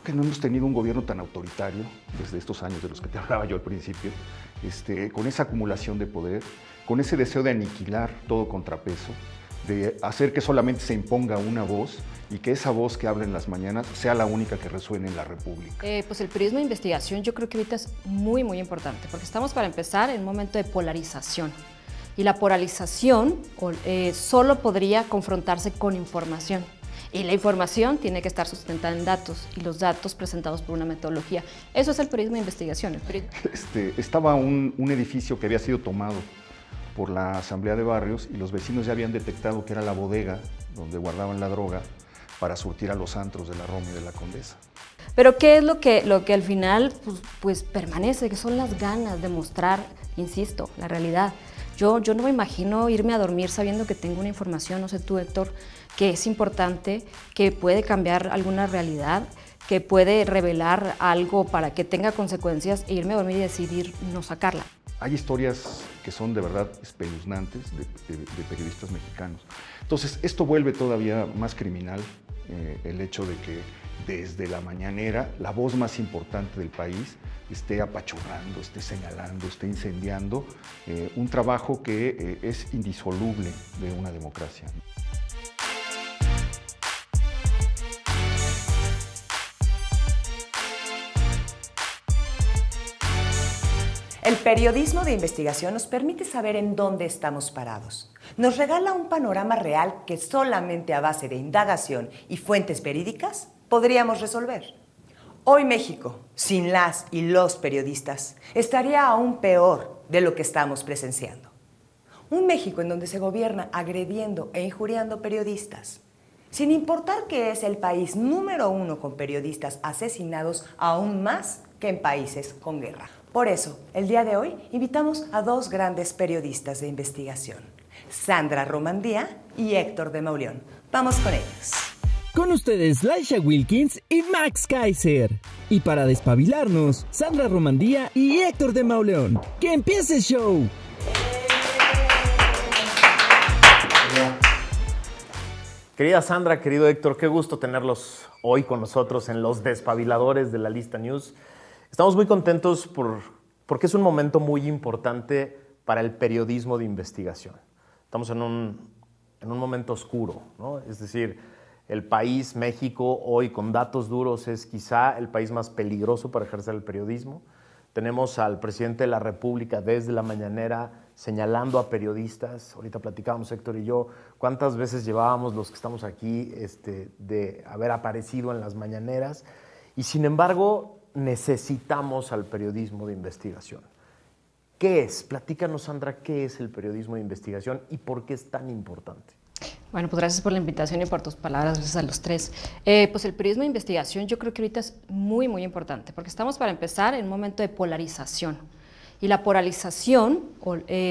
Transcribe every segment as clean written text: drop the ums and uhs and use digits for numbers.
creo que no hemos tenido un gobierno tan autoritario desde estos años de los que te hablaba yo al principio, con esa acumulación de poder, con ese deseo de aniquilar todo contrapeso, de hacer que solamente se imponga una voz y que esa voz que habla en las mañanas sea la única que resuene en la República. Pues el periodismo de investigación yo creo que ahorita es muy, muy importante, porque estamos para empezar en un momento de polarización. Y la polarización solo podría confrontarse con información. Y la información tiene que estar sustentada en datos, y los datos presentados por una metodología. Eso es el periodismo de investigación. Estaba un edificio que había sido tomado por la Asamblea de Barrios y los vecinos ya habían detectado que era la bodega donde guardaban la droga para surtir a los antros de la Roma y de la Condesa. Pero ¿qué es lo que al final pues permanece? Que son las ganas de mostrar, insisto, la realidad. Yo no me imagino irme a dormir sabiendo que tengo una información, no sé tú, Héctor, que es importante, que puede cambiar alguna realidad, que puede revelar algo para que tenga consecuencias, e irme a dormir y decidir no sacarla. Hay historias que son de verdad espeluznantes de periodistas mexicanos. Entonces, esto vuelve todavía más criminal el hecho de que desde la mañanera la voz más importante del país esté apachurrando, esté señalando, esté incendiando un trabajo que es indisoluble de una democracia. El periodismo de investigación nos permite saber en dónde estamos parados. Nos regala un panorama real que solamente a base de indagación y fuentes verídicas podríamos resolver. Hoy México, sin las y los periodistas, estaría aún peor de lo que estamos presenciando. Un México en donde se gobierna agrediendo e injuriando periodistas, sin importar que es el país número 1 con periodistas asesinados aún más que en países con guerra. Por eso, el día de hoy invitamos a dos grandes periodistas de investigación, Sandra Romandía y Héctor de Mauleón. Vamos con ellos. Con ustedes, Laisha Wilkins y Max Kaiser. Y para despabilarnos, Sandra Romandía y Héctor de Mauleón. ¡Que empiece el show! Querida Sandra, querido Héctor, qué gusto tenerlos hoy con nosotros en Los Despabiladores de La Lista News. Estamos muy contentos porque es un momento muy importante para el periodismo de investigación. Estamos en un momento oscuro, ¿no? Es decir, el país, México, hoy con datos duros es quizá el país más peligroso para ejercer el periodismo. Tenemos al presidente de la República desde la mañanera señalando a periodistas. Ahorita platicábamos, Héctor y yo, cuántas veces llevábamos los que estamos aquí de haber aparecido en las mañaneras. Y sin embargo, necesitamos al periodismo de investigación. ¿Qué es? Platícanos, Sandra, ¿qué es el periodismo de investigación y por qué es tan importante? Bueno, pues gracias por la invitación y por tus palabras, gracias a los tres. Pues el periodismo de investigación yo creo que ahorita es muy, muy importante, porque estamos para empezar en un momento de polarización. Y la polarización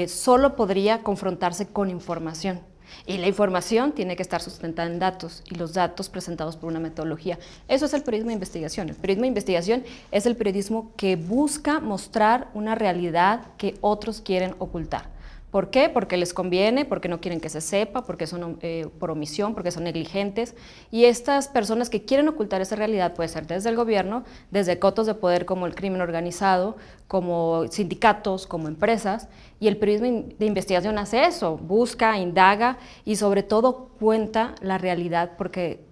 solo podría confrontarse con información. Y la información tiene que estar sustentada en datos, y los datos presentados por una metodología. Eso es el periodismo de investigación. El periodismo de investigación es el periodismo que busca mostrar una realidad que otros quieren ocultar. ¿Por qué? Porque les conviene, porque no quieren que se sepa, porque son por omisión, porque son negligentes. Y estas personas que quieren ocultar esa realidad puede ser desde el gobierno, desde cotos de poder como el crimen organizado, como sindicatos, como empresas. Y el periodismo de investigación hace eso, busca, indaga y sobre todo cuenta la realidad, porque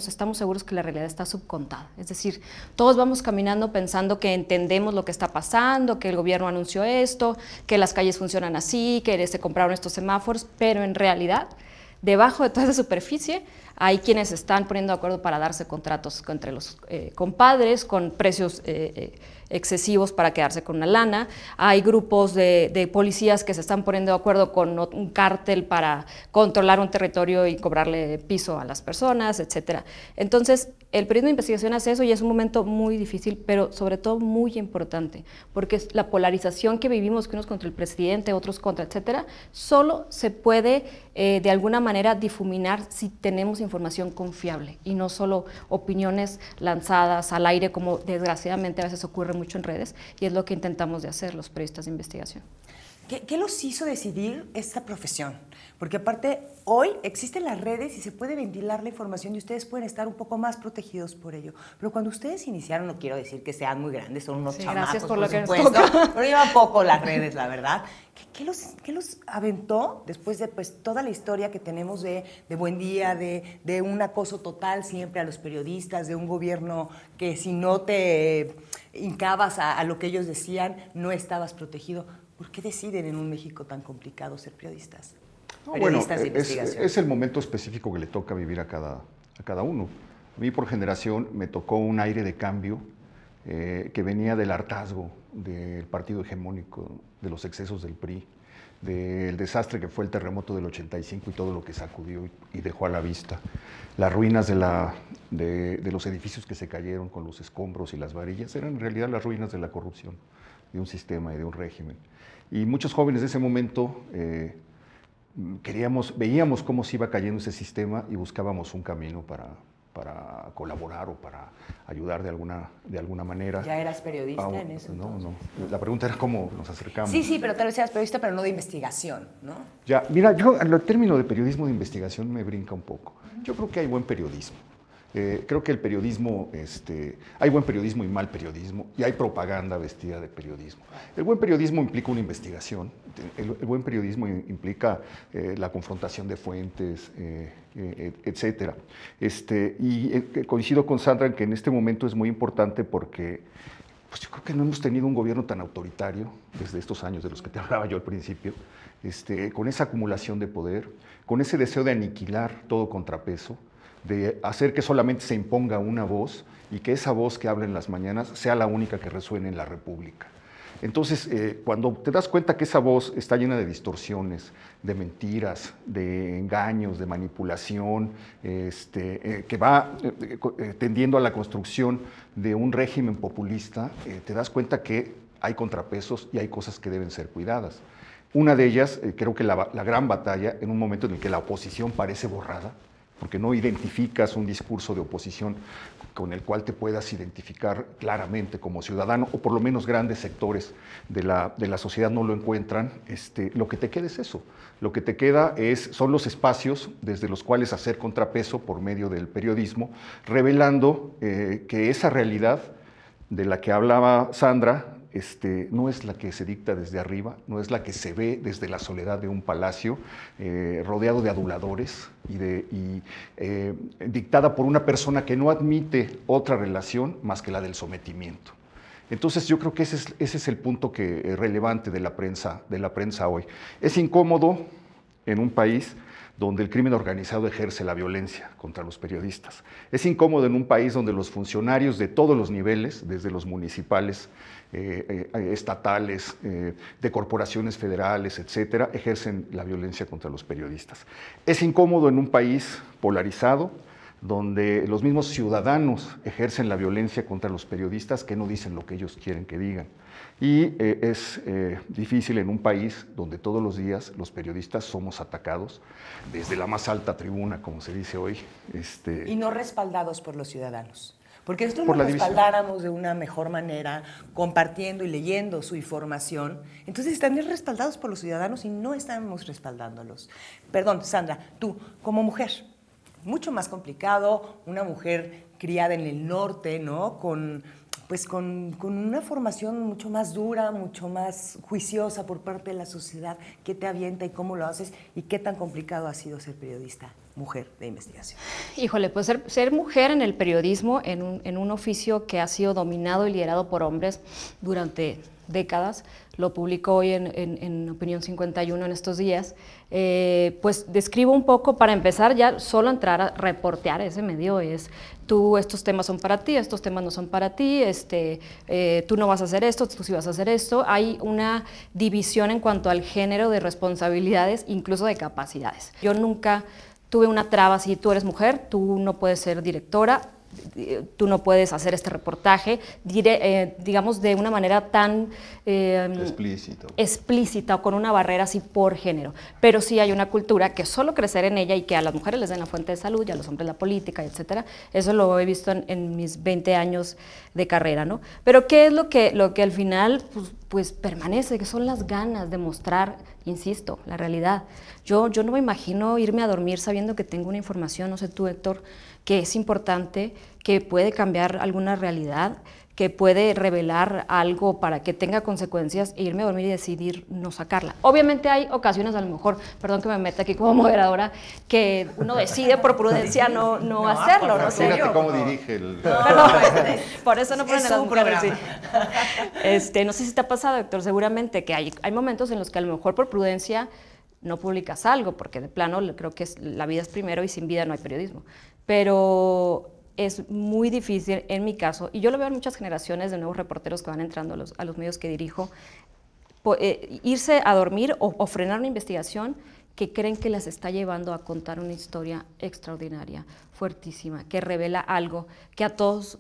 estamos seguros que la realidad está subcontada. Es decir, todos vamos caminando pensando que entendemos lo que está pasando, que el gobierno anunció esto, que las calles funcionan así, que se compraron estos semáforos, pero en realidad, debajo de toda esa superficie, hay quienes están poniendo de acuerdo para darse contratos entre los compadres, con precios excesivos para quedarse con una lana. Hay grupos de policías que se están poniendo de acuerdo con un cártel para controlar un territorio y cobrarle piso a las personas, etc. Entonces, el periodismo de investigación hace eso y es un momento muy difícil, pero sobre todo muy importante, porque es la polarización que vivimos, que unos contra el presidente, otros contra, etcétera, solo se puede de alguna manera difuminar si tenemos información confiable y no solo opiniones lanzadas al aire, como desgraciadamente a veces ocurre mucho en redes, y es lo que intentamos de hacer los periodistas de investigación. ¿Qué los hizo decidir esta profesión? Porque aparte, hoy existen las redes y se puede ventilar la información y ustedes pueden estar un poco más protegidos por ello. Pero cuando ustedes iniciaron, no quiero decir que sean muy grandes, son unos chamacos, gracias por lo que nos supuesto, toca. pero llevan poco las redes, la verdad. ¿Qué los aventó después de pues, toda la historia que tenemos de Buen Día, de un acoso total siempre a los periodistas, de un gobierno que si no te hincabas a lo que ellos decían, no estabas protegido? ¿Por qué deciden en un México tan complicado ser periodistas? Bueno, es el momento específico que le toca vivir a cada uno. A mí por generación me tocó un aire de cambio que venía del hartazgo del partido hegemónico, de los excesos del PRI, del desastre que fue el terremoto del 85 y todo lo que sacudió y dejó a la vista, las ruinas de los edificios que se cayeron con los escombros y las varillas, eran en realidad las ruinas de la corrupción, de un sistema y de un régimen. Y muchos jóvenes de ese momento veíamos cómo se iba cayendo ese sistema y buscábamos un camino para colaborar o para ayudar de alguna manera. ¿Ya eras periodista en eso? No. La pregunta era cómo nos acercamos. Sí, pero tal vez eras periodista, pero no de investigación, ¿no? Ya, mira, yo al término de periodismo de investigación me brinca un poco. Yo creo que hay buen periodismo. Creo que el periodismo, hay buen periodismo y mal periodismo, y hay propaganda vestida de periodismo. El buen periodismo implica una investigación, el buen periodismo implica la confrontación de fuentes, etcétera. Coincido con Sandra en que en este momento es muy importante porque pues yo creo que no hemos tenido un gobierno tan autoritario desde estos años de los que te hablaba yo al principio, con esa acumulación de poder, con ese deseo de aniquilar todo contrapeso, de hacer que solamente se imponga una voz y que esa voz que habla en las mañanas sea la única que resuene en la República. Entonces, cuando te das cuenta que esa voz está llena de distorsiones, de mentiras, de engaños, de manipulación, que va tendiendo a la construcción de un régimen populista, te das cuenta que hay contrapesos y hay cosas que deben ser cuidadas. Una de ellas, creo que la gran batalla, en un momento en el que la oposición parece borrada, porque no identificas un discurso de oposición con el cual te puedas identificar claramente como ciudadano, o por lo menos grandes sectores de la sociedad no lo encuentran, lo que te queda es eso. Lo que te queda son los espacios desde los cuales hacer contrapeso por medio del periodismo, revelando que esa realidad de la que hablaba Sandra, no es la que se dicta desde arriba, no es la que se ve desde la soledad de un palacio, rodeado de aduladores y dictada por una persona que no admite otra relación más que la del sometimiento. Entonces yo creo que ese es el punto relevante de la prensa hoy. Es incómodo en un país donde el crimen organizado ejerce la violencia contra los periodistas. Es incómodo en un país donde los funcionarios de todos los niveles, desde los municipales, estatales, de corporaciones federales, etcétera, ejercen la violencia contra los periodistas. Es incómodo en un país polarizado, donde los mismos ciudadanos ejercen la violencia contra los periodistas que no dicen lo que ellos quieren que digan. Y es difícil en un país donde todos los días los periodistas somos atacados desde la más alta tribuna, como se dice hoy. Y no respaldados por los ciudadanos. Porque nosotros nos respaldáramos de una mejor manera, compartiendo y leyendo su información, entonces están respaldados por los ciudadanos y no estamos respaldándolos. Perdón, Sandra, tú, como mujer, mucho más complicado, una mujer criada en el norte, ¿no? Con una formación mucho más dura, mucho más juiciosa por parte de la sociedad. ¿Qué te avienta y cómo lo haces? ¿Y qué tan complicado ha sido ser periodista, mujer de investigación? Híjole, pues ser mujer en el periodismo, en un oficio que ha sido dominado y liderado por hombres durante décadas, lo publicó hoy en Opinión 51 en estos días, pues describo un poco, para empezar ya solo entrar a reportear ese medio es, estos temas son para ti, estos temas no son para ti, tú no vas a hacer esto, tú sí vas a hacer esto. Hay una división en cuanto al género de responsabilidades, incluso de capacidades. Yo nunca tuve una traba, si tú eres mujer, tú no puedes ser directora, tú no puedes hacer este reportaje, digamos, de una manera tan explícita o con una barrera así por género. Pero sí hay una cultura que solo crecer en ella y que a las mujeres les den la fuente de salud y a los hombres la política, etcétera. Eso lo he visto en mis 20 años de carrera, ¿no? Pero ¿qué es lo que al final pues permanece? Que son las ganas de mostrar, insisto, la realidad. Yo no me imagino irme a dormir sabiendo que tengo una información, no sé tú, Héctor, que es importante, que puede cambiar alguna realidad, que puede revelar algo para que tenga consecuencias, e irme a dormir y decidir no sacarla. Obviamente hay ocasiones, a lo mejor, perdón que me meta aquí como moderadora, que uno decide por prudencia no hacerlo, no sé. Fíjate cómo dirige el... Perdón, por eso no ponen a las mujeres. Sí. No sé si te ha pasado, Héctor, seguramente que hay momentos en los que a lo mejor por prudencia no publicas algo, porque de plano creo que la vida es primero y sin vida no hay periodismo. Pero es muy difícil en mi caso, y yo lo veo en muchas generaciones de nuevos reporteros que van entrando a los medios que dirijo, irse a dormir o frenar una investigación que creen que las está llevando a contar una historia extraordinaria, fuertísima, que revela algo que a todos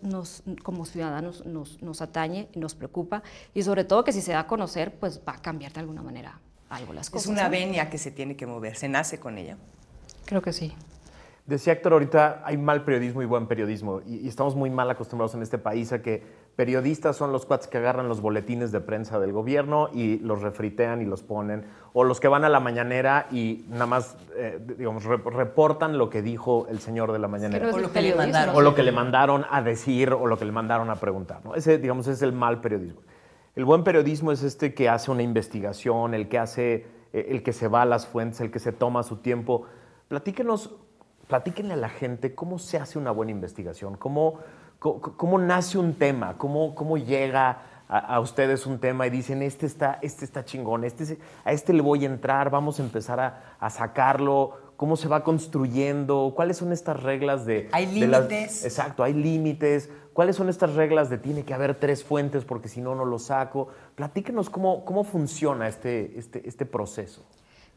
como ciudadanos nos atañe, nos preocupa, y sobre todo que si se da a conocer, pues va a cambiar de alguna manera algo las cosas. Es una venia que se tiene que mover, ¿se nace con ella? Creo que sí. Decía Héctor ahorita, hay mal periodismo y buen periodismo, y estamos muy mal acostumbrados en este país a que periodistas son los cuates que agarran los boletines de prensa del gobierno y los refritean y los ponen, o los que van a la mañanera y nada más, digamos, reportan lo que dijo el señor de la mañanera. O lo que le mandaron. O lo que le mandaron a decir, o lo que le mandaron a preguntar, ¿no? Ese, digamos, es el mal periodismo. El buen periodismo es este que hace una investigación, el que se va a las fuentes, el que se toma su tiempo. Platíquenle a la gente cómo se hace una buena investigación, cómo nace un tema, cómo llega a ustedes un tema y dicen, este está chingón, a este le voy a entrar, vamos a empezar a sacarlo, cómo se va construyendo, cuáles son estas reglas de... ¿Hay límites? Exacto, hay límites. ¿Cuáles son estas reglas de tiene que haber 3 fuentes porque si no, no lo saco? Platíquenos cómo funciona este proceso.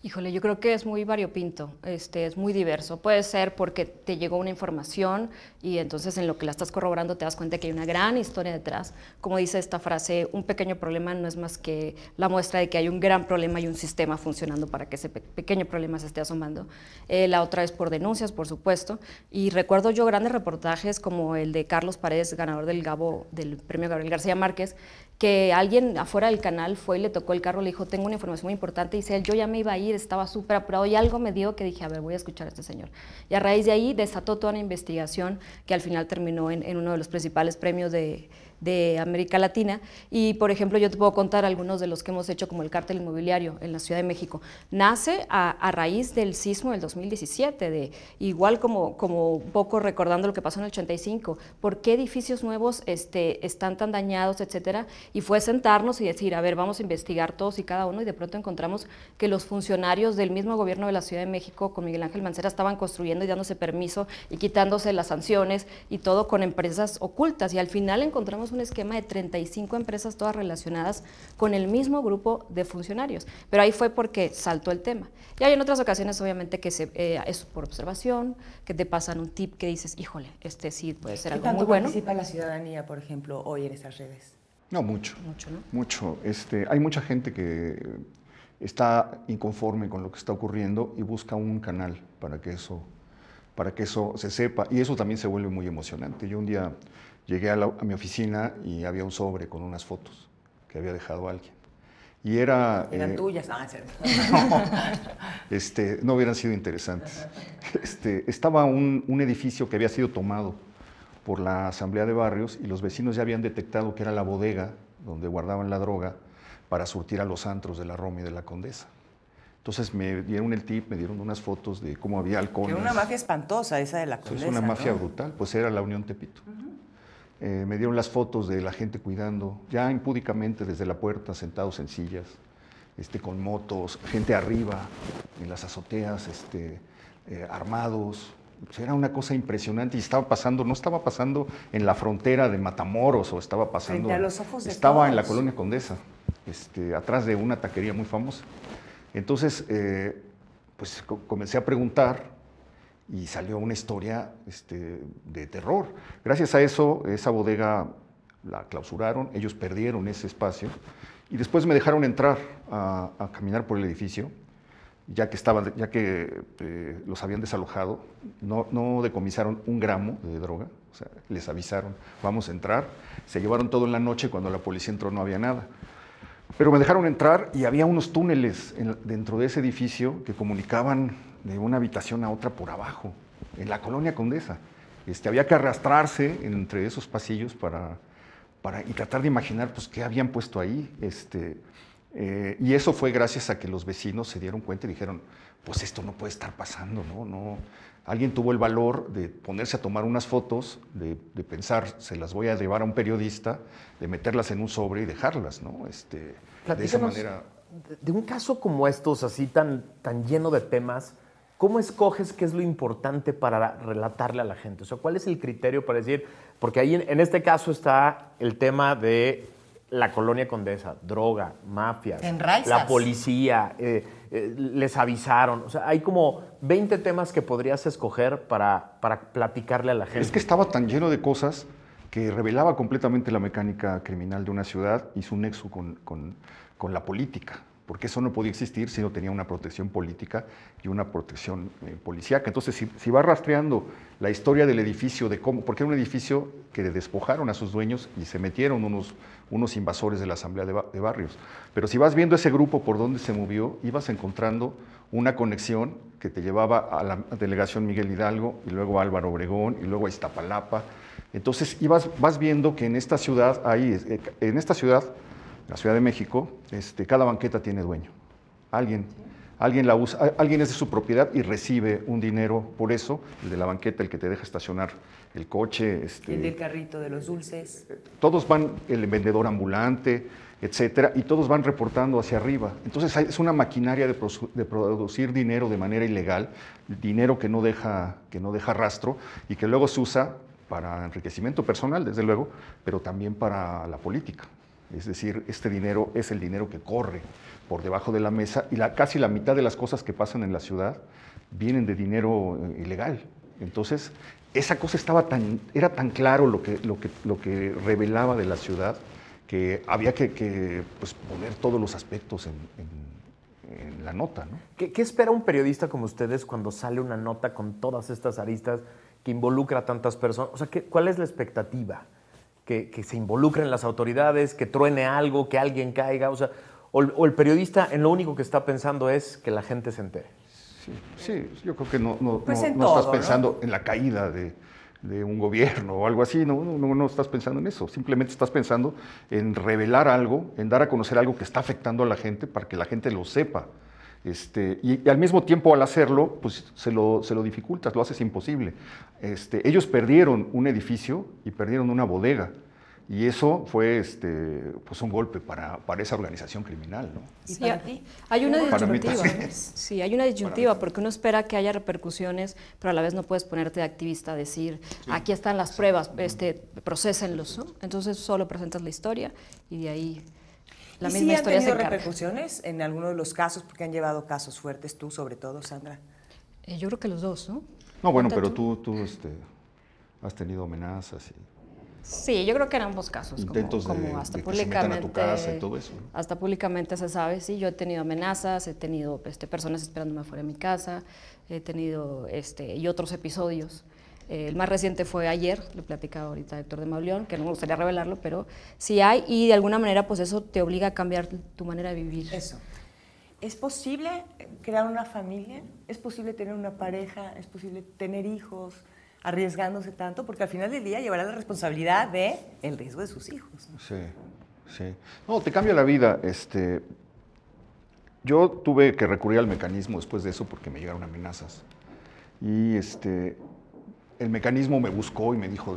Híjole, yo creo que es muy variopinto, es muy diverso. Puede ser porque te llegó una información y entonces en lo que la estás corroborando te das cuenta que hay una gran historia detrás. Como dice esta frase, un pequeño problema no es más que la muestra de que hay un gran problema y un sistema funcionando para que ese pequeño problema se esté asomando. La otra es por denuncias, por supuesto. Y recuerdo yo grandes reportajes como el de Carlos Paredes, ganador del premio Gabriel García Márquez, que alguien afuera del canal fue y le tocó el carro, le dijo, tengo una información muy importante, y dice él, yo ya me iba a ir, estaba súper apurado, y algo me dio que dije, a ver, voy a escuchar a este señor. Y a raíz de ahí desató toda una investigación que al final terminó en uno de los principales premios de América Latina. Y, por ejemplo, yo te puedo contar algunos de los que hemos hecho, como el cártel inmobiliario en la Ciudad de México. Nace a raíz del sismo del 2017, igual como un poco recordando lo que pasó en el 85, por qué edificios nuevos están tan dañados, etcétera, y fue sentarnos y decir, a ver, vamos a investigar todos y cada uno, y de pronto encontramos que los funcionarios del mismo gobierno de la Ciudad de México, con Miguel Ángel Mancera, estaban construyendo y dándose permiso y quitándose las sanciones y todo con empresas ocultas, y al final encontramos un esquema de 35 empresas todas relacionadas con el mismo grupo de funcionarios, pero ahí fue porque saltó el tema. Y hay en otras ocasiones, obviamente, que es por observación, que te pasan un tip que dices, híjole, sí puede ser algo muy bueno. ¿Participa la ciudadanía, por ejemplo, hoy en esas redes? No, mucho. Mucho, ¿no? Mucho. Hay mucha gente que está inconforme con lo que está ocurriendo y busca un canal para que eso se sepa, y eso también se vuelve muy emocionante. Yo un día llegué a mi oficina y había un sobre con unas fotos que había dejado alguien. Y ¿Eran tuyas? No hubieran sido interesantes. Estaba un edificio que había sido tomado por la Asamblea de Barrios, y los vecinos ya habían detectado que era la bodega donde guardaban la droga para surtir a los antros de la Roma y de la Condesa. Entonces me dieron el tip, me dieron unas fotos de cómo había halcones. Era una mafia espantosa esa de la Condesa. Es una mafia, ¿no? brutal, pues era la Unión Tepito. Me dieron las fotos de la gente cuidando, ya impúdicamente desde la puerta, sentados en sillas, con motos, gente arriba, en las azoteas, armados. Pues era una cosa impresionante, y no estaba pasando en la frontera de Matamoros, o estaba pasando... Frente a los ojos de estaba todos. En la Colonia Condesa, atrás de una taquería muy famosa. Entonces, pues comencé a preguntar, y salió una historia de terror. Gracias a eso, esa bodega la clausuraron, ellos perdieron ese espacio y después me dejaron entrar a caminar por el edificio, ya que los habían desalojado, no decomisaron un gramo de droga, o sea, les avisaron, vamos a entrar, se llevaron todo en la noche, cuando la policía entró no había nada. Pero me dejaron entrar y había unos túneles dentro de ese edificio que comunicaban de una habitación a otra por abajo, en la colonia Condesa. Había que arrastrarse entre esos pasillos y tratar de imaginar pues, qué habían puesto ahí. Y eso fue gracias a que los vecinos se dieron cuenta y dijeron, pues esto no puede estar pasando, ¿no? Alguien tuvo el valor de ponerse a tomar unas fotos, de pensar, se las voy a llevar a un periodista, de meterlas en un sobre y dejarlas, ¿no? De esa manera. De un caso como estos, así tan lleno de temas, ¿cómo escoges qué es lo importante para relatarle a la gente? O sea, ¿cuál es el criterio para decir? Porque ahí en este caso está el tema de la colonia Condesa, droga, mafias, la policía, les avisaron. O sea, hay como 20 temas que podrías escoger para platicarle a la gente. Es que estaba tan lleno de cosas que revelaba completamente la mecánica criminal de una ciudad y su nexo con la política, porque eso no podía existir si no tenía una protección política y una protección policíaca. Entonces, si va rastreando la historia del edificio, de cómo, porque era un edificio que despojaron a sus dueños y se metieron unos invasores de la Asamblea de Barrios. Pero si vas viendo ese grupo por donde se movió, ibas encontrando una conexión que te llevaba a la delegación Miguel Hidalgo, y luego a Álvaro Obregón, y luego a Iztapalapa. Entonces, vas viendo que en esta ciudad, la Ciudad de México, cada banqueta tiene dueño. Alguien la usa, alguien es de su propiedad y recibe un dinero por eso, el de la banqueta, el que te deja estacionar el coche. El del carrito de los dulces. Todos van, el vendedor ambulante, etcétera, y todos van reportando hacia arriba. Entonces es una maquinaria de producir dinero de manera ilegal, dinero que no deja rastro y que luego se usa para enriquecimiento personal, desde luego, pero también para la política. Es decir, este dinero es el dinero que corre por debajo de la mesa y casi la mitad de las cosas que pasan en la ciudad vienen de dinero ilegal. Entonces, esa cosa era tan claro lo que revelaba de la ciudad que había que pues, poner todos los aspectos en la nota, ¿no? ¿Qué espera un periodista como ustedes cuando sale una nota con todas estas aristas que involucra a tantas personas? O sea, ¿cuál es la expectativa? Que se involucren las autoridades, que truene algo, que alguien caiga, o sea, o el periodista en lo único que está pensando es que la gente se entere. Sí, yo creo que no estás pensando en la caída de un gobierno o algo así, no estás pensando en eso, simplemente estás pensando en revelar algo, en dar a conocer algo que está afectando a la gente para que la gente lo sepa. Y al mismo tiempo al hacerlo, pues se lo dificultas, lo haces imposible. Ellos perdieron un edificio y perdieron una bodega, y eso fue pues un golpe para esa organización criminal, ¿no? Sí, hay una disyuntiva. Sí, hay una disyuntiva, porque uno espera que haya repercusiones, pero a la vez no puedes ponerte de activista a decir, aquí están las pruebas, procesenlos, ¿no? Entonces solo presentas la historia y de ahí... ¿Y si han tenido repercusiones en alguno de los casos? Porque han llevado casos fuertes, tú sobre todo, Sandra. Yo creo que los dos, ¿no? No, bueno, pero tú has tenido amenazas. Sí, yo creo que en ambos casos. Intentos como hasta de públicamente, que se metan a tu casa y todo eso, ¿no? Hasta públicamente se sabe, sí, yo he tenido amenazas, he tenido personas esperándome afuera de mi casa, he tenido y otros episodios. El más reciente fue ayer, le platicaba ahorita a Héctor de Mauleón, que no me gustaría revelarlo, pero sí hay, y de alguna manera pues eso te obliga a cambiar tu manera de vivir. Eso. ¿Es posible crear una familia? ¿Es posible tener una pareja? ¿Es posible tener hijos arriesgándose tanto? Porque al final del día llevará la responsabilidad del riesgo de sus hijos, ¿no? Sí. No, te cambia la vida. Yo tuve que recurrir al mecanismo después de eso porque me llegaron amenazas. Y el mecanismo me buscó y me dijo,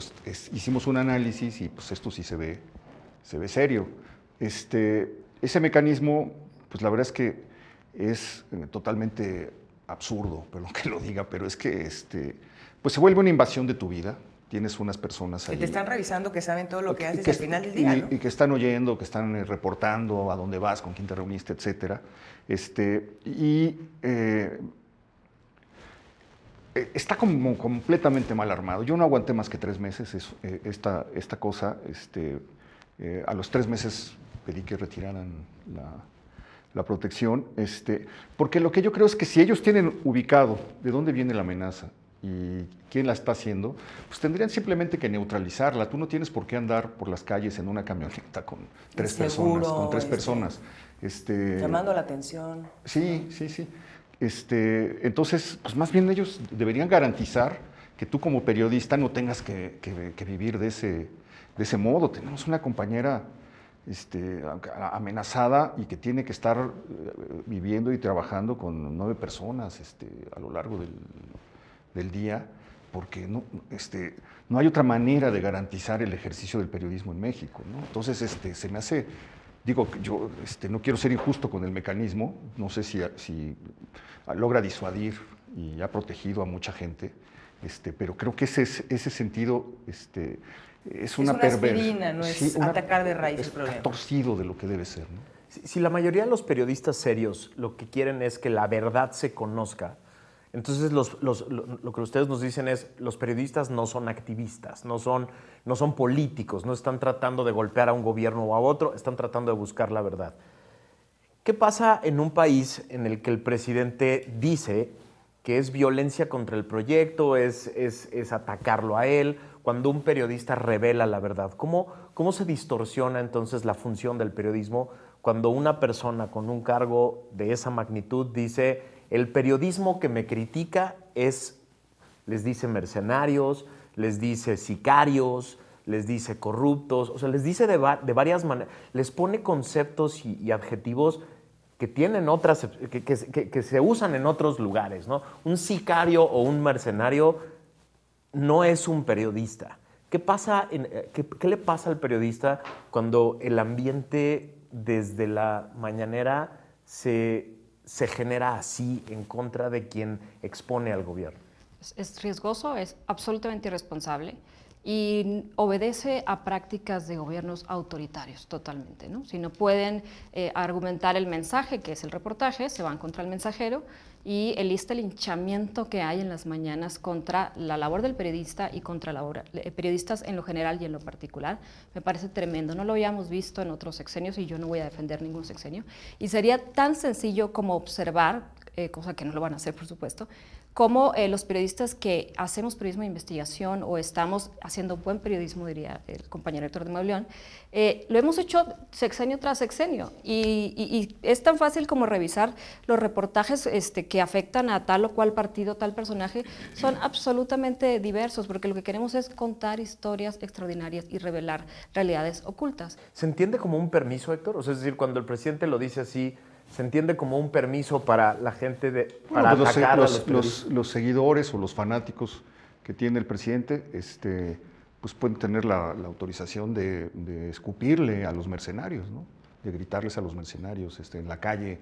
hicimos un análisis y pues esto sí se ve serio. Ese mecanismo, pues la verdad es que es totalmente absurdo, perdón que lo diga, pero es que pues se vuelve una invasión de tu vida. Tienes unas personas ahí. Que te están revisando, que saben todo lo que haces al final del día, ¿no? Y que están oyendo, que están reportando a dónde vas, con quién te reuniste, etcétera. está como completamente mal armado. Yo no aguanté más que 3 meses esta cosa. A los 3 meses pedí que retiraran la protección, porque lo que yo creo es que si ellos tienen ubicado de dónde viene la amenaza y quién la está haciendo, pues tendrían simplemente que neutralizarla. Tú no tienes por qué andar por las calles en una camioneta con 3 personas, con 3 personas. Llamando la atención. Sí. Entonces, pues más bien ellos deberían garantizar que tú como periodista no tengas que vivir de ese modo. Tenemos una compañera amenazada y que tiene que estar viviendo y trabajando con 9 personas a lo largo del día, porque no hay otra manera de garantizar el ejercicio del periodismo en México, ¿no? Entonces, se me hace, digo, yo no quiero ser injusto con el mecanismo, no sé si logra disuadir y ha protegido a mucha gente, pero creo que ese sentido es una aspirina, no es atacar de raíz el problema. Está torcido de lo que debe ser, ¿no? Si la mayoría de los periodistas serios lo que quieren es que la verdad se conozca, entonces lo que ustedes nos dicen es, los periodistas no son activistas, no son políticos, no están tratando de golpear a un gobierno o a otro, están tratando de buscar la verdad. ¿Qué pasa en un país en el que el presidente dice que es violencia contra el proyecto, es atacarlo a él, cuando un periodista revela la verdad? ¿Cómo se distorsiona entonces la función del periodismo cuando una persona con un cargo de esa magnitud dice, el periodismo que me critica les dice mercenarios, les dice sicarios, les dice corruptos, o sea, les dice de varias maneras, les pone conceptos y adjetivos que tienen otras, que se usan en otros lugares, ¿no? Un sicario o un mercenario no es un periodista. ¿Qué le pasa al periodista cuando el ambiente desde la mañanera se genera así en contra de quien expone al gobierno? Es riesgoso, es absolutamente irresponsable y obedece a prácticas de gobiernos autoritarios totalmente, ¿no? Si no pueden argumentar el mensaje, que es el reportaje, se van contra el mensajero, y el linchamiento que hay en las mañanas contra la labor del periodista y contra periodistas en lo general y en lo particular, me parece tremendo. No lo habíamos visto en otros sexenios y yo no voy a defender ningún sexenio. Y sería tan sencillo como observar, cosa que no lo van a hacer por supuesto, cómo los periodistas que hacemos periodismo de investigación o estamos haciendo buen periodismo, diría el compañero Héctor de Mauleón, lo hemos hecho sexenio tras sexenio y es tan fácil como revisar los reportajes que afectan a tal o cual partido, tal personaje, son absolutamente diversos porque lo que queremos es contar historias extraordinarias y revelar realidades ocultas. ¿Se entiende como un permiso, Héctor? O sea, es decir, cuando el presidente lo dice así, ¿se entiende como un permiso para la gente para atacar a los seguidores o los fanáticos que tiene el presidente, pues pueden tener la autorización de escupirle a los mercenarios, ¿no? De gritarles a los mercenarios en la calle,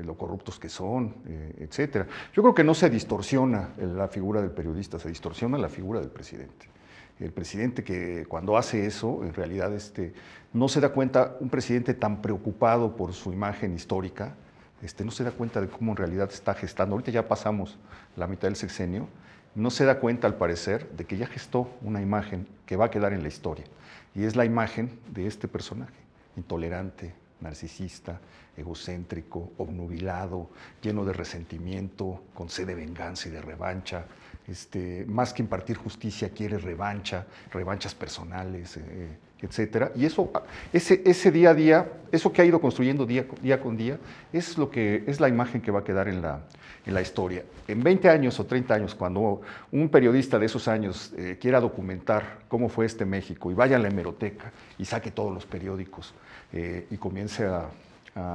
lo corruptos que son, etcétera. Yo creo que no se distorsiona la figura del periodista, se distorsiona la figura del presidente. El presidente que cuando hace eso, en realidad no se da cuenta, un presidente tan preocupado por su imagen histórica, no se da cuenta de cómo en realidad está gestando. Ahorita ya pasamos la mitad del sexenio, no se da cuenta al parecer de que ya gestó una imagen que va a quedar en la historia. Y es la imagen de este personaje, intolerante, narcisista, egocéntrico, obnubilado, lleno de resentimiento, con sed de venganza y de revancha. Más que impartir justicia, quiere revanchas personales, etcétera. Y eso, ese día a día, eso que ha ido construyendo día con día, es la imagen que va a quedar en la historia. En 20 años o 30 años, cuando un periodista de esos años quiera documentar cómo fue México y vaya a la hemeroteca y saque todos los periódicos y comience a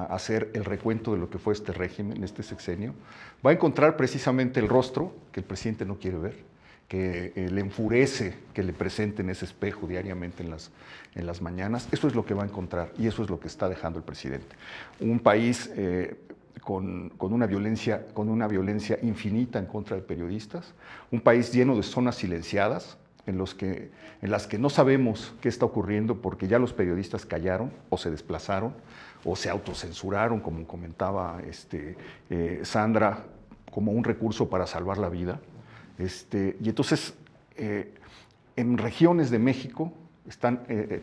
hacer el recuento de lo que fue este régimen, este sexenio, va a encontrar precisamente el rostro que el presidente no quiere ver, que le enfurece que le presenten ese espejo diariamente en las mañanas. Eso es lo que va a encontrar y eso es lo que está dejando el presidente. Un país con una violencia infinita en contra de periodistas, un país lleno de zonas silenciadas, en las que no sabemos qué está ocurriendo porque ya los periodistas callaron o se desplazaron o se autocensuraron, como comentaba Sandra, como un recurso para salvar la vida. Y entonces, en regiones de México,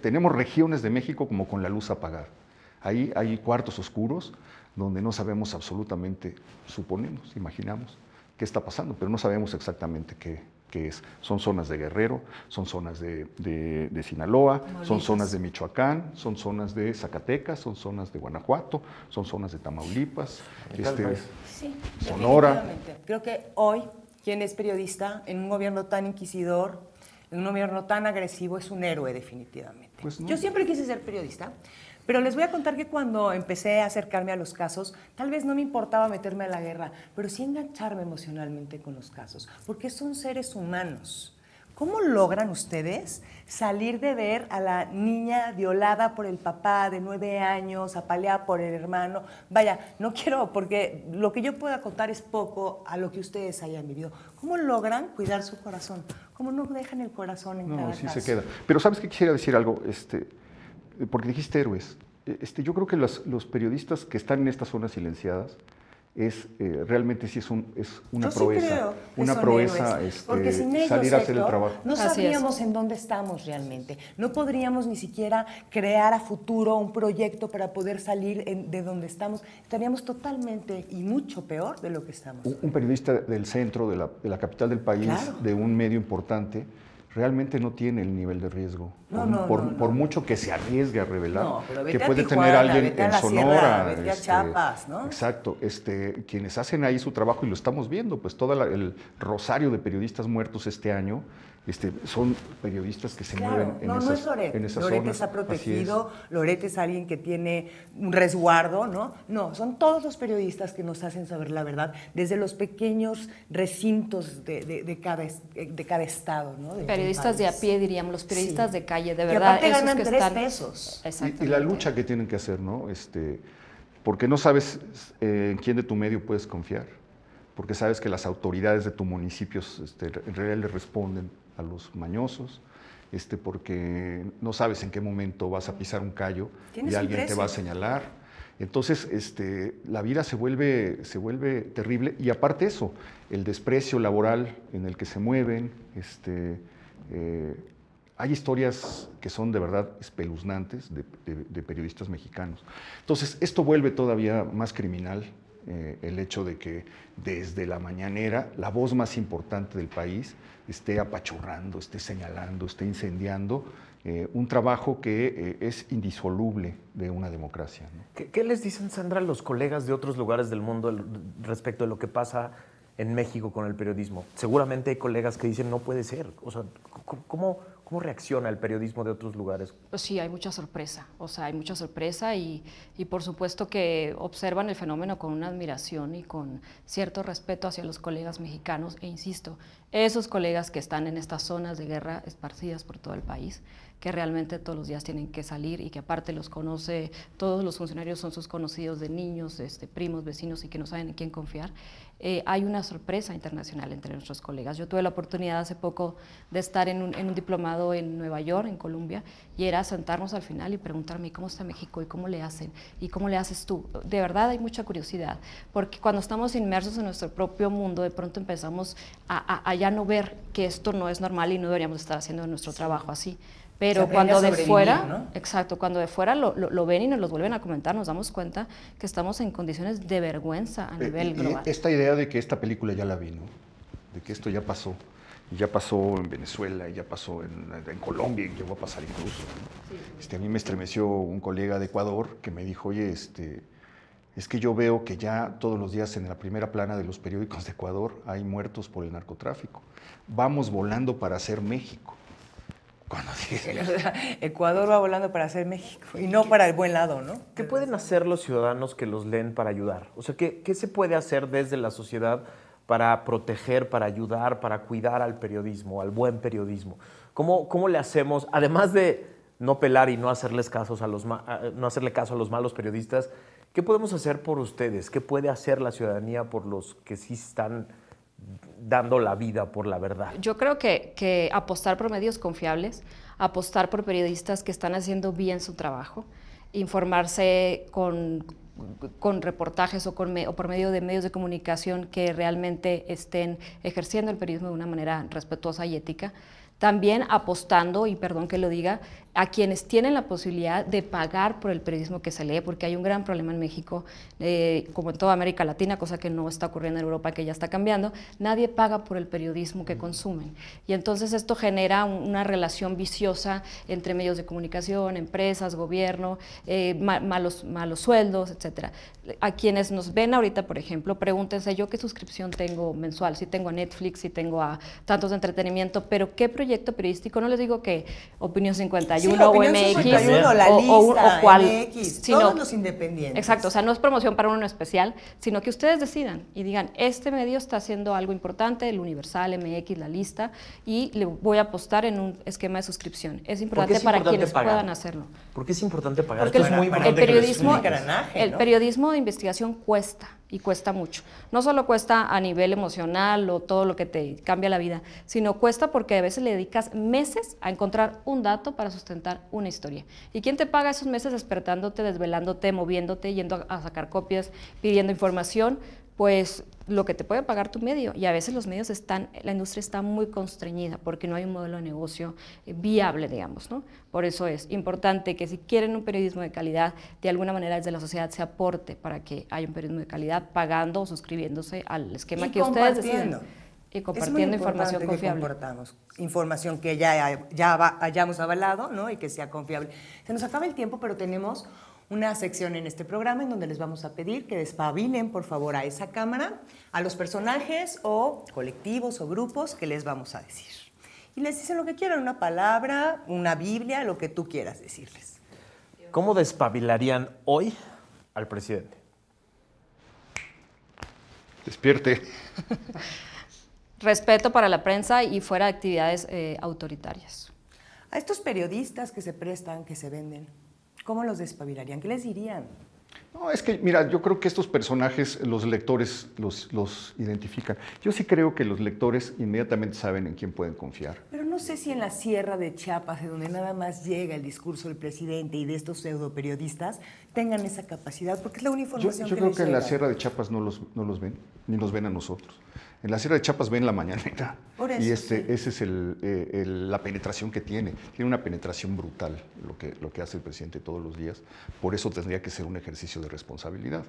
tenemos regiones de México como con la luz apagada. Ahí hay cuartos oscuros donde no sabemos absolutamente, suponemos, imaginamos, qué está pasando, pero no sabemos exactamente qué es. Son zonas de Guerrero, son zonas de Sinaloa, son zonas de Michoacán, son zonas de Zacatecas, son zonas de Guanajuato, son zonas de Tamaulipas, Sí, Sonora. definitivamente. Creo que hoy, quien es periodista en un gobierno tan inquisidor, en un gobierno tan agresivo, es un héroe definitivamente. Pues no. Yo siempre quise ser periodista, pero les voy a contar que cuando empecé a acercarme a los casos, tal vez no me importaba meterme a la guerra, pero sí engancharme emocionalmente con los casos, porque son seres humanos. ¿Cómo logran ustedes salir de ver a la niña violada por el papá de 9 años, apaleada por el hermano? Vaya, no quiero, porque lo que yo pueda contar es poco a lo que ustedes hayan vivido. ¿Cómo logran cuidar su corazón? ¿Cómo no dejan el corazón en cada No, sí caso? se queda. Pero ¿sabes qué? Quisiera decir algo, porque dijiste héroes. Yo creo que los periodistas que están en estas zonas silenciadas, realmente sí es una Yo sí proeza, creo que una son proeza héroes, porque sin ellos, salir a hacer el Héctor, trabajo. no Así sabríamos en dónde estamos realmente. No podríamos ni siquiera crear a futuro un proyecto para poder salir de donde estamos. Estaríamos totalmente y mucho peor de lo que estamos. Un periodista del centro, de la capital del país, Claro. de un medio importante, realmente no tiene el nivel de riesgo. Por No. mucho que se arriesgue a revelar, No, pero vete que a puede Tijuana, tener alguien vete a en la Sonora. Sierra, vete a Chiapas, ¿no? Exacto. Quienes hacen ahí su trabajo, y lo estamos viendo, pues todo el rosario de periodistas muertos este año, son periodistas que se mueven en no esas, es Loret. en esas Loret zonas. está Así protegido, Loret es alguien que tiene un resguardo, ¿no? No, son todos los periodistas que nos hacen saber la verdad, desde los pequeños recintos de cada estado, ¿no? Periodistas de a pie, diríamos, los periodistas Sí. de calle, de Que verdad. aparte esos ganan que 3 están... pesos. Exactamente. Y la lucha que tienen que hacer, ¿no? Porque no sabes en quién de tu medio puedes confiar, porque sabes que las autoridades de tu municipio en realidad le responden a los mañosos, porque no sabes en qué momento vas a pisar un callo Tienes y un alguien te precio. va a señalar. Entonces, la vida se vuelve terrible, y aparte eso, el desprecio laboral en el que se mueven, hay historias que son de verdad espeluznantes de periodistas mexicanos. Entonces, esto vuelve todavía más criminal el hecho de que desde la mañanera la voz más importante del país esté apachurrando, esté señalando, esté incendiando un trabajo que es indisoluble de una democracia, ¿no? ¿Qué les dicen, Sandra, los colegas de otros lugares del mundo respecto de lo que pasa en México con el periodismo? Seguramente hay colegas que dicen no puede ser. O sea, ¿cómo reacciona el periodismo de otros lugares? Pues sí, hay mucha sorpresa, hay mucha sorpresa y por supuesto que observan el fenómeno con una admiración y con cierto respeto hacia los colegas mexicanos, e insisto, esos colegas que están en estas zonas de guerra esparcidas por todo el país, que realmente todos los días tienen que salir y que aparte los conoce, todos los funcionarios son sus conocidos de niños, primos, vecinos, y que no saben en quién confiar. Hay una sorpresa internacional entre nuestros colegas. Yo tuve la oportunidad hace poco de estar en un diplomado en Nueva York, en Colombia, y era sentarnos al final y preguntarme cómo está México y cómo le hacen y cómo le haces tú. De verdad hay mucha curiosidad, porque cuando estamos inmersos en nuestro propio mundo, de pronto empezamos a ya no ver que esto no es normal y no deberíamos estar haciendo nuestro trabajo así. Pero cuando de fuera, ¿no? exacto, cuando de fuera lo ven y nos lo vuelven a comentar, nos damos cuenta que estamos en condiciones de vergüenza a nivel global. Esta idea de que esta película ya la vi, ¿no? De que esto ya pasó. Y ya pasó en Venezuela, y ya pasó en Colombia, y llegó a pasar incluso, ¿no? Sí. A mí me estremeció un colega de Ecuador que me dijo, oye, es que yo veo que ya todos los días en la primera plana de los periódicos de Ecuador hay muertos por el narcotráfico. Vamos volando para hacer México. Cuando dije, Ecuador va volando para hacer México y no para el buen lado, ¿no? ¿Qué pueden hacer los ciudadanos que los leen para ayudar? O sea, ¿qué se puede hacer desde la sociedad para proteger, para ayudar, para cuidar al periodismo, al buen periodismo? ¿Cómo le hacemos, además de no pelar y no hacerles caso no hacerle caso a los malos periodistas, qué podemos hacer por ustedes? ¿Qué puede hacer la ciudadanía por los que sí están dando la vida por la verdad? Yo creo que apostar por medios confiables, apostar por periodistas que están haciendo bien su trabajo, informarse con con reportajes o por medio de medios de comunicación que realmente estén ejerciendo el periodismo de una manera respetuosa y ética. También apostando, y perdón que lo diga, a quienes tienen la posibilidad de pagar por el periodismo que se lee, porque hay un gran problema en México, como en toda América Latina, cosa que no está ocurriendo en Europa, que ya está cambiando, nadie paga por el periodismo que consumen. Y entonces esto genera una relación viciosa entre medios de comunicación, empresas, gobierno, malos sueldos, etc. A quienes nos ven ahorita, por ejemplo, pregúntense, ¿yo qué suscripción tengo mensual? Si tengo a Netflix, si tengo a tantos de entretenimiento, pero ¿qué proyecto periodístico? No les digo que Opinión 51 sí, la o Opinión MX 51, la lista, o cual, MX, sino, todos los independientes. Exacto, o sea, no es promoción para uno en especial, sino que ustedes decidan y digan, este medio está haciendo algo importante, el Universal, MX, la lista, y le voy a apostar en un esquema de suscripción. Es importante para quienes puedan hacerlo. ¿Por qué es importante pagar? Porque Esto es muy importante. El periodismo de investigación cuesta, y cuesta mucho. No solo cuesta a nivel emocional o todo lo que te cambia la vida, sino cuesta porque a veces le dedicas meses a encontrar un dato para sustentar una historia. ¿Y quién te paga esos meses despertándote, desvelándote, moviéndote, yendo a sacar copias, pidiendo información? Pues lo que te puede pagar tu medio, y a veces los medios la industria está muy constreñida porque no hay un modelo de negocio viable, digamos, ¿no? Por eso es importante que si quieren un periodismo de calidad, de alguna manera desde la sociedad se aporte para que haya un periodismo de calidad, pagando o suscribiéndose al esquema que ustedes deciden. Y compartiendo información confiable. Información que hayamos avalado, ¿no? Y que sea confiable. Se nos acaba el tiempo, pero tenemos una sección en este programa en donde les vamos a pedir que despabilen, por favor, a esa cámara, a los personajes o colectivos o grupos que les vamos a decir. Y les dicen lo que quieran, una palabra, una Biblia, lo que tú quieras decirles. ¿Cómo despabilarían hoy al presidente? Despierte. Respeto para la prensa y fuera de actividades autoritarias. A estos periodistas que se prestan, que se venden, ¿cómo los despabilarían? ¿Qué les dirían? No, es que, mira, yo creo que estos personajes los lectores los identifican. Yo sí creo que los lectores inmediatamente saben en quién pueden confiar. Pero no sé si en la sierra de Chiapas, de donde nada más llega el discurso del presidente y de estos pseudo periodistas, tengan esa capacidad, porque es la única información yo que creo les que en llega. la sierra de Chiapas no los ven, ni nos ven a nosotros. En la sierra de Chiapas ven la mañanera. Por eso, y sí. esa es la penetración que tiene. Tiene una penetración brutal lo que hace el presidente todos los días. Por eso tendría que ser un ejercicio de responsabilidad.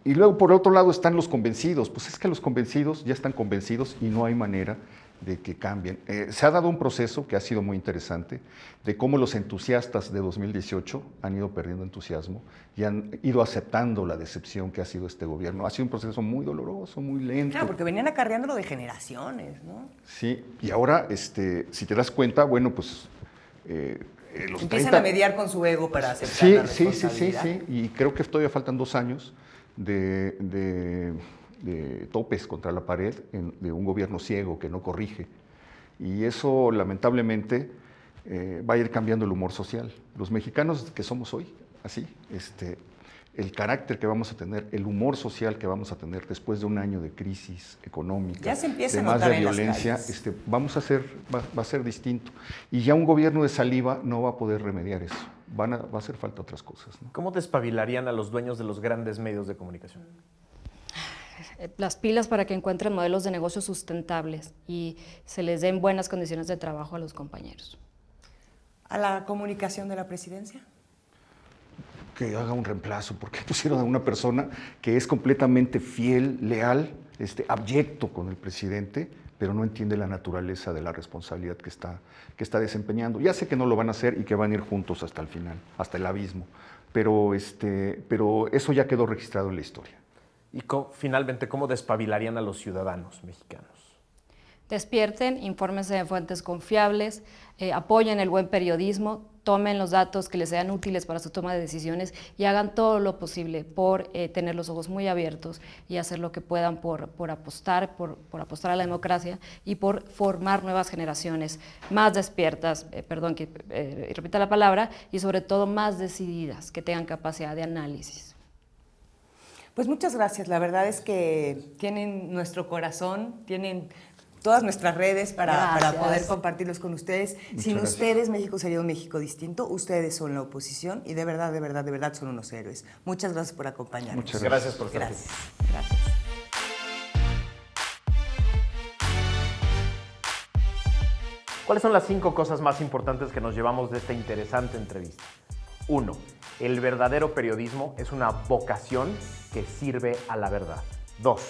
Y luego, por otro lado, están los convencidos. Pues es que los convencidos ya están convencidos y no hay manera de que cambien. Se ha dado un proceso que ha sido muy interesante de cómo los entusiastas de 2018 han ido perdiendo entusiasmo y han ido aceptando la decepción que ha sido este gobierno. Ha sido un proceso muy doloroso, muy lento. Claro, porque venían acarreándolo de generaciones, ¿no? Sí, y ahora, si te das cuenta, bueno, pues... los Empiezan 30... a mediar con su ego para aceptar la responsabilidad. Sí, y creo que todavía faltan 2 años de topes contra la pared de un gobierno ciego que no corrige. Y eso, lamentablemente, va a ir cambiando el humor social. Los mexicanos que somos hoy, así, el carácter que vamos a tener, el humor social que vamos a tener después de un año de crisis económica, ya se empieza de a más notar de en las violencia, calles. va a ser distinto. Y ya un gobierno de saliva no va a poder remediar eso. Va a hacer falta otras cosas, ¿no? ¿Cómo despabilarían a los dueños de los grandes medios de comunicación? Las pilas para que encuentren modelos de negocio sustentables y se les den buenas condiciones de trabajo a los compañeros. ¿A la comunicación de la presidencia? Que haga un reemplazo, porque pusieron a una persona que es completamente fiel, leal, abyecto con el presidente, pero no entiende la naturaleza de la responsabilidad que está desempeñando. Ya sé que no lo van a hacer y que van a ir juntos hasta el final, hasta el abismo, pero eso ya quedó registrado en la historia. Y finalmente, ¿cómo despabilarían a los ciudadanos mexicanos? Despierten, infórmense de fuentes confiables, apoyen el buen periodismo, tomen los datos que les sean útiles para su toma de decisiones y hagan todo lo posible por tener los ojos muy abiertos y hacer lo que puedan por apostar a la democracia y por formar nuevas generaciones más despiertas, perdón que repita la palabra, y sobre todo más decididas, que tengan capacidad de análisis. Pues muchas gracias, la verdad es que tienen nuestro corazón, tienen todas nuestras redes para poder compartirlos con ustedes. Sin gracias. ustedes, México sería un México distinto. Ustedes son la oposición y de verdad son unos héroes. Muchas gracias por acompañarnos. Muchas Gracias por estar aquí. Gracias. ¿Cuáles son las 5 cosas más importantes que nos llevamos de esta interesante entrevista? 1. El verdadero periodismo es una vocación que sirve a la verdad. 2.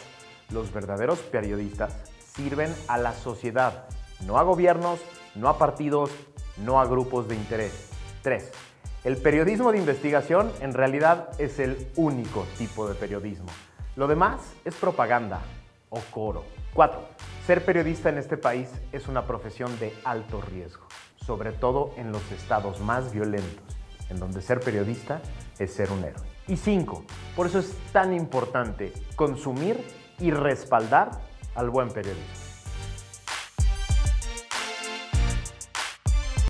Los verdaderos periodistas sirven a la sociedad, no a gobiernos, no a partidos, no a grupos de interés. 3. El periodismo de investigación en realidad es el único tipo de periodismo. Lo demás es propaganda o coro. 4. Ser periodista en este país es una profesión de alto riesgo, sobre todo en los estados más violentos, en donde ser periodista es ser un héroe. Y 5. Por eso es tan importante consumir y respaldar al buen periodismo.